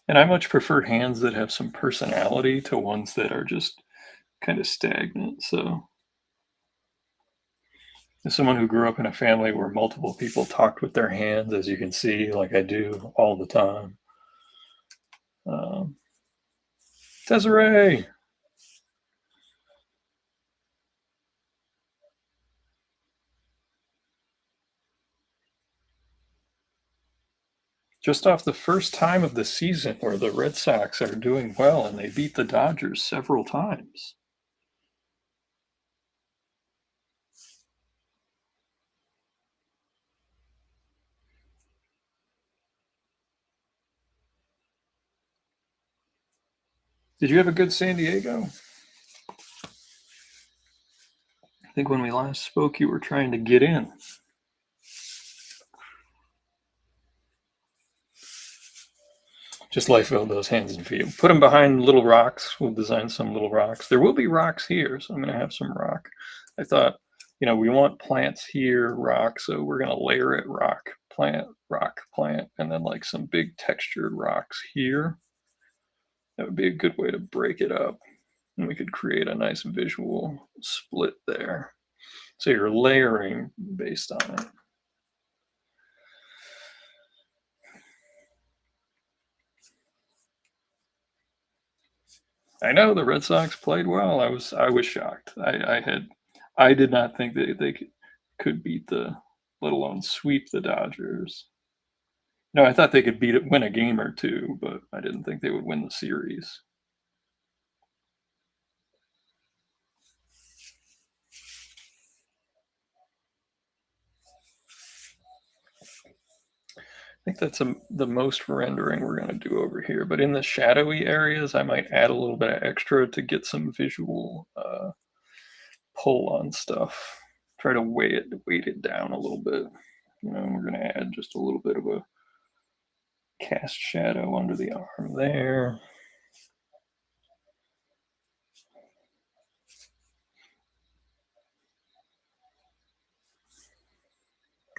S1: And I much prefer hands that have some personality to ones that are just kind of stagnant. So as someone who grew up in a family where multiple people talked with their hands, as you can see, like I do all the time. Um, Desiree, just off the first time of the season where the Red Sox are doing well and they beat the Dodgers several times. Did you have a good San Diego? I think when we last spoke, you were trying to get in. Just like those hands and feet. Put them behind little rocks. We'll design some little rocks. There will be rocks here, so I'm going to have some rock. I thought, we want plants here, rock, so we're going to layer it rock, plant, and then like some big textured rocks here. That would be a good way to break it up. And we could create a nice visual split there. So you're layering based on it. I know the Red Sox played well. I was shocked. I did not think they could beat let alone sweep the Dodgers. No, I thought they could win a game or two, but I didn't think they would win the series. I think that's the most rendering we're going to do over here. But in the shadowy areas, I might add a little bit of extra to get some visual pull on stuff. Try to weight it down a little bit. We're going to add just a little bit of a cast shadow under the arm there.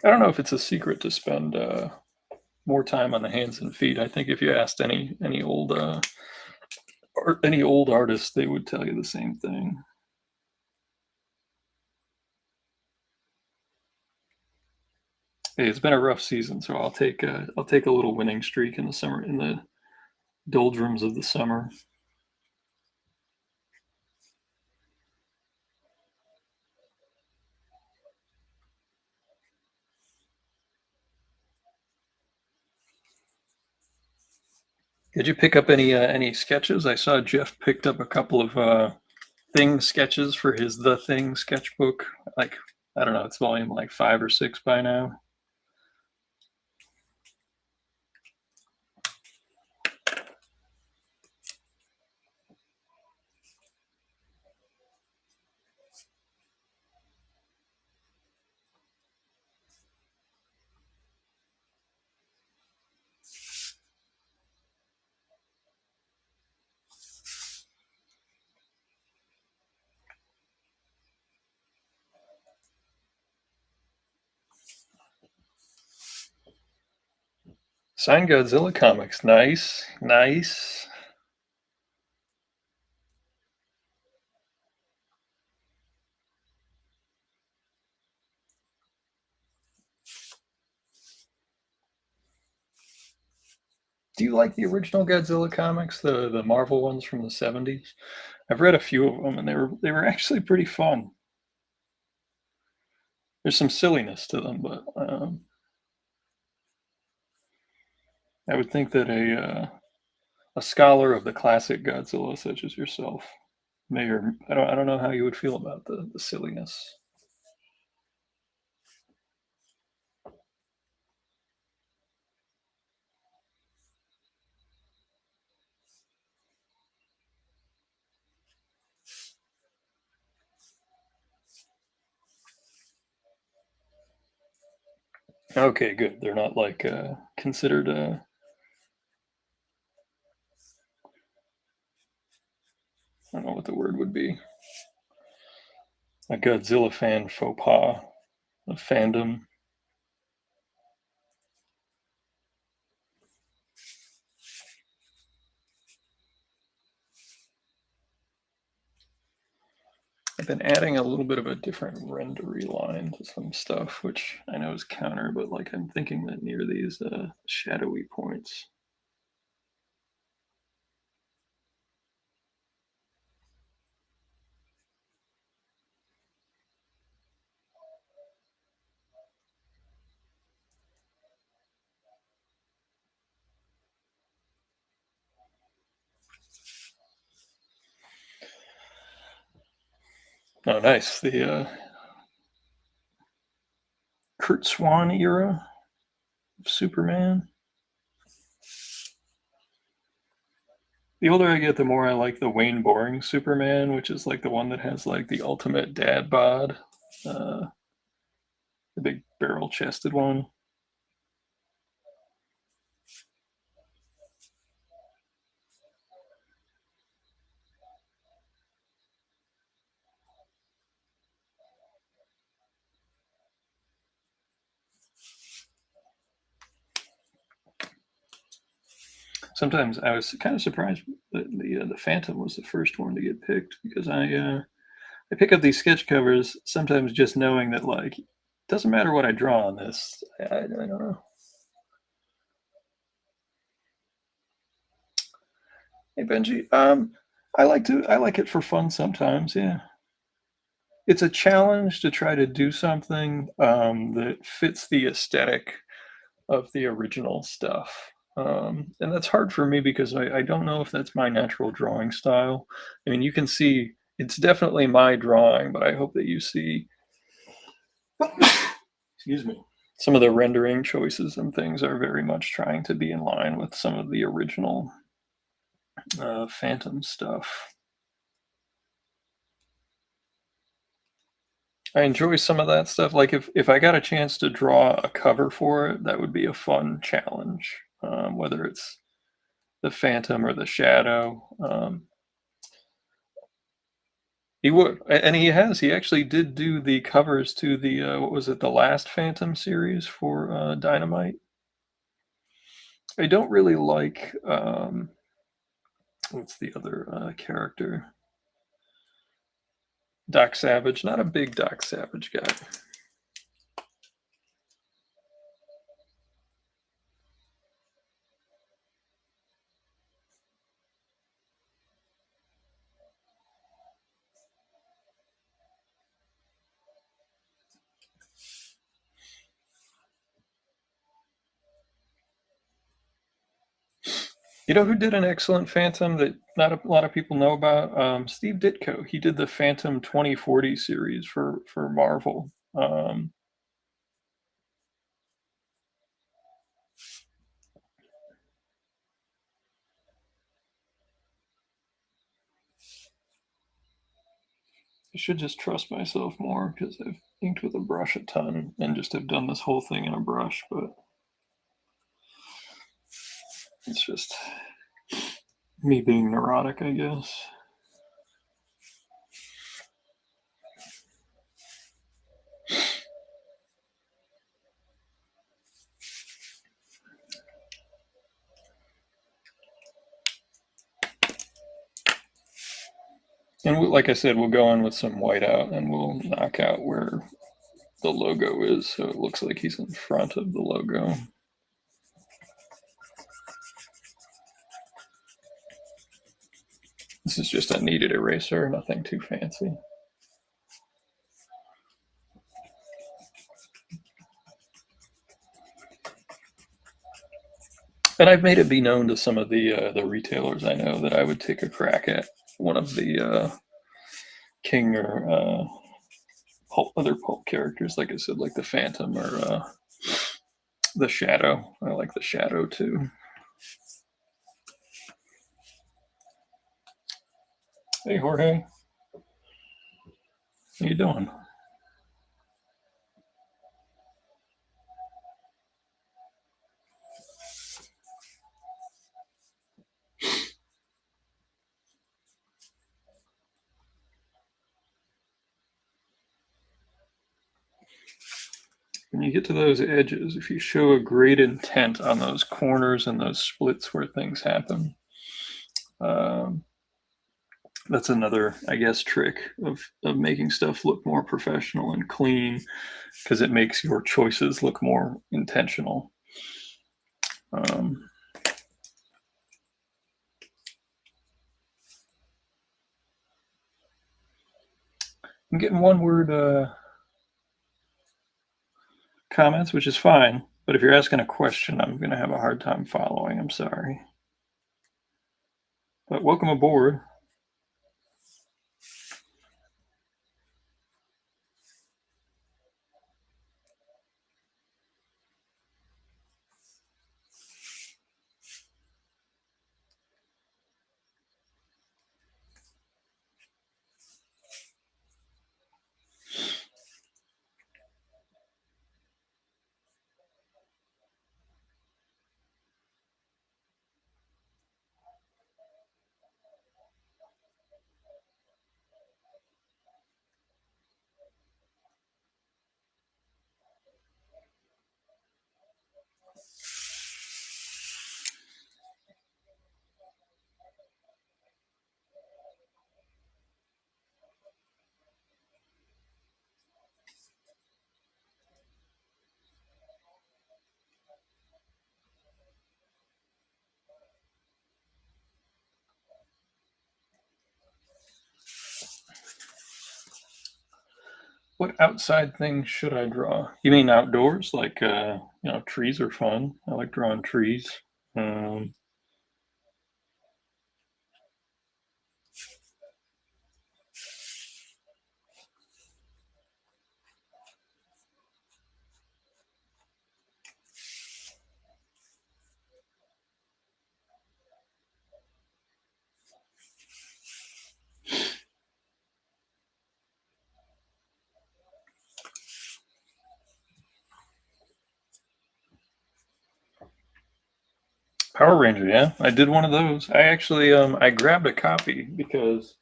S1: I don't know if it's a secret to spend more time on the hands and feet. I think if you asked any old any old artist, they would tell you the same thing. Hey, it's been a rough season, so I'll take a little winning streak in the summer in the doldrums of the summer. Did you pick up any sketches? I saw Jeff picked up a couple of Thing sketches for his The Thing sketchbook. Like I don't know, it's volume like 5 or 6 by now. Signed Godzilla comics, nice, nice. Do you like the original Godzilla comics, the Marvel ones from the 70s? I've read a few of them, and they were actually pretty fun. There's some silliness to them, but I would think that a scholar of the classic Godzilla, such as yourself, may or I don't know how you would feel about the silliness. Okay, good. They're not like considered I don't know what the word would be. A Godzilla fan faux pas, a fandom. I've been adding a little bit of a different rendery line to some stuff, which I know is counter, but like I'm thinking that near these shadowy points. Oh, nice. The Kurt Swan era of Superman. The older I get, the more I like the Wayne Boring Superman, which is like the one that has like the ultimate dad bod, uh, the big barrel chested one. Sometimes I was kind of surprised that the Phantom was the first one to get picked because I pick up these sketch covers sometimes just knowing that like it doesn't matter what I draw on this. I don't know. Hey Benji, I like it for fun sometimes, yeah. It's a challenge to try to do something, that fits the aesthetic of the original stuff. And that's hard for me because I don't know if that's my natural drawing style. I mean, you can see it's definitely my drawing, but I hope that you see excuse me. Some of the rendering choices and things are very much trying to be in line with some of the original Phantom stuff. I enjoy some of that stuff. Like if I got a chance to draw a cover for it, that would be a fun challenge. Whether it's the Phantom or the Shadow, he would, and he has. He actually did do the covers to the what was it, the last Phantom series for Dynamite. I don't really like what's the other character? Doc Savage. Not a big Doc Savage guy. You know who did an excellent Phantom that not a lot of people know about? Steve Ditko. He did the Phantom 2040 series for Marvel. I should just trust myself more because I've inked with a brush a ton and just have done this whole thing in a brush, but it's just me being neurotic, I guess. And like I said, we'll go in with some whiteout and we'll knock out where the logo is so it looks like he's in front of the logo. This is just a kneaded eraser, nothing too fancy. And I've made it be known to some of the retailers I know that I would take a crack at one of the King or other pulp characters, like I said, like the Phantom or the Shadow. I like the Shadow too. Hey Jorge, how you doing? When you get to those edges, if you show a great intent on those corners and those splits where things happen, um, that's another, I guess, trick of making stuff look more professional and clean because it makes your choices look more intentional. Um, I'm getting one word comments, which is fine. But if you're asking a question, I'm going to have a hard time following. I'm sorry. But welcome aboard. What outside things should I draw? You mean outdoors? Like, trees are fun. I like drawing trees. Um, Power Ranger, yeah, I did one of those. I actually, I grabbed a copy because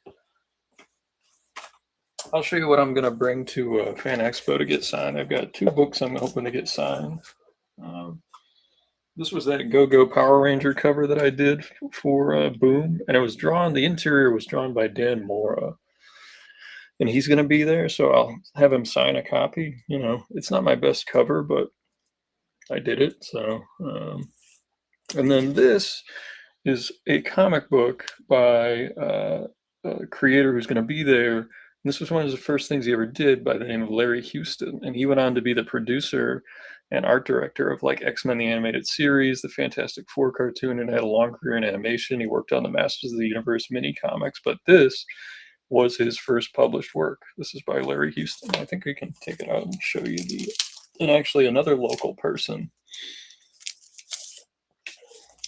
S1: I'll show you what I'm gonna bring to Fan Expo to get signed. I've got two books I'm hoping to get signed. Um, this was that Go-Go Power Ranger cover that I did for Boom, and it was drawn. The interior was drawn by Dan Mora, and he's gonna be there, so I'll have him sign a copy. It's not my best cover, but I did it. So, and then this is a comic book by a creator who's going to be there. And this was one of the first things he ever did, by the name of Larry Houston. And he went on to be the producer and art director of like X-Men the Animated Series, the Fantastic Four cartoon, and had a long career in animation. He worked on the Masters of the Universe mini comics, but this was his first published work. This is by Larry Houston. I think we can take it out and show you and actually another local person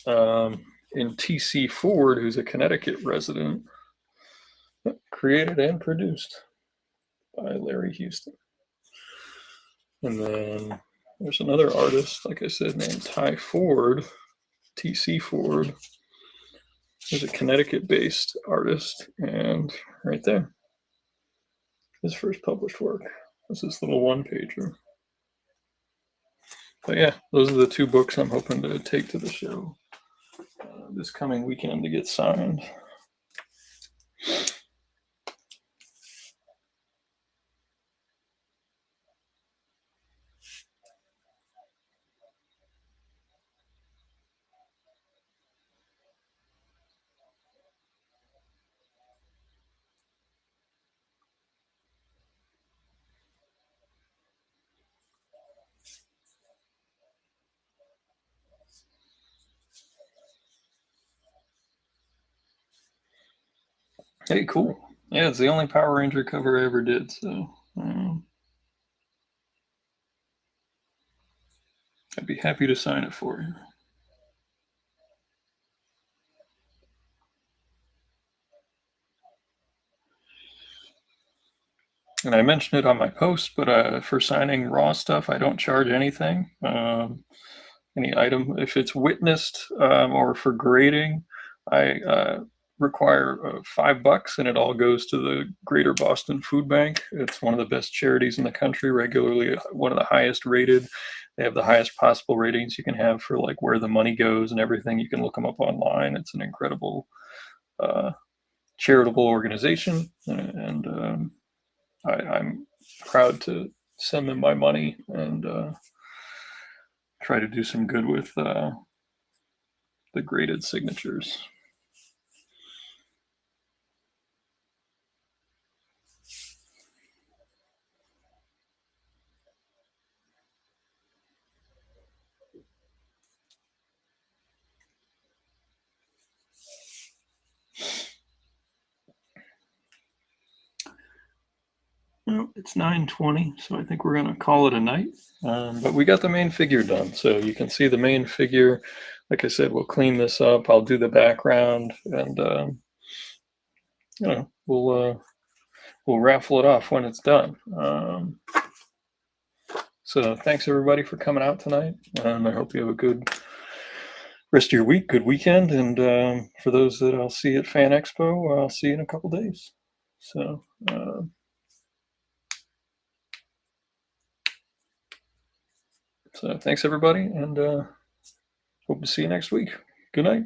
S1: in TC Ford, who's a Connecticut resident, created and produced by Larry Houston. And then there's another artist, like I said, named Ty Ford, TC Ford. He's a Connecticut-based artist, and right there, his first published work. This is little one-pager. But yeah, those are the two books I'm hoping to take to the show this coming weekend to get signed. Hey, cool. Yeah, it's the only Power Ranger cover I ever did, so I'd be happy to sign it for you. And I mentioned it on my post, but for signing raw stuff, I don't charge anything. Any item, if it's witnessed or for grading, I require $5, and it all goes to the Greater Boston Food Bank. It's one of the best charities in the country, regularly one of the highest rated. They have the highest possible ratings you can have for like where the money goes and everything. You can look them up online. It's an incredible charitable organization, and I'm proud to send them my money and try to do some good with the graded signatures. Well, it's 9:20, so I think we're going to call it a night. But we got the main figure done, so you can see the main figure. Like I said, we'll clean this up. I'll do the background, and we'll raffle it off when it's done. So thanks everybody for coming out tonight. I hope you have a good rest of your week, good weekend, and for those that I'll see at Fan Expo, I'll see you in a couple days. So. So thanks everybody, and hope to see you next week. Good night.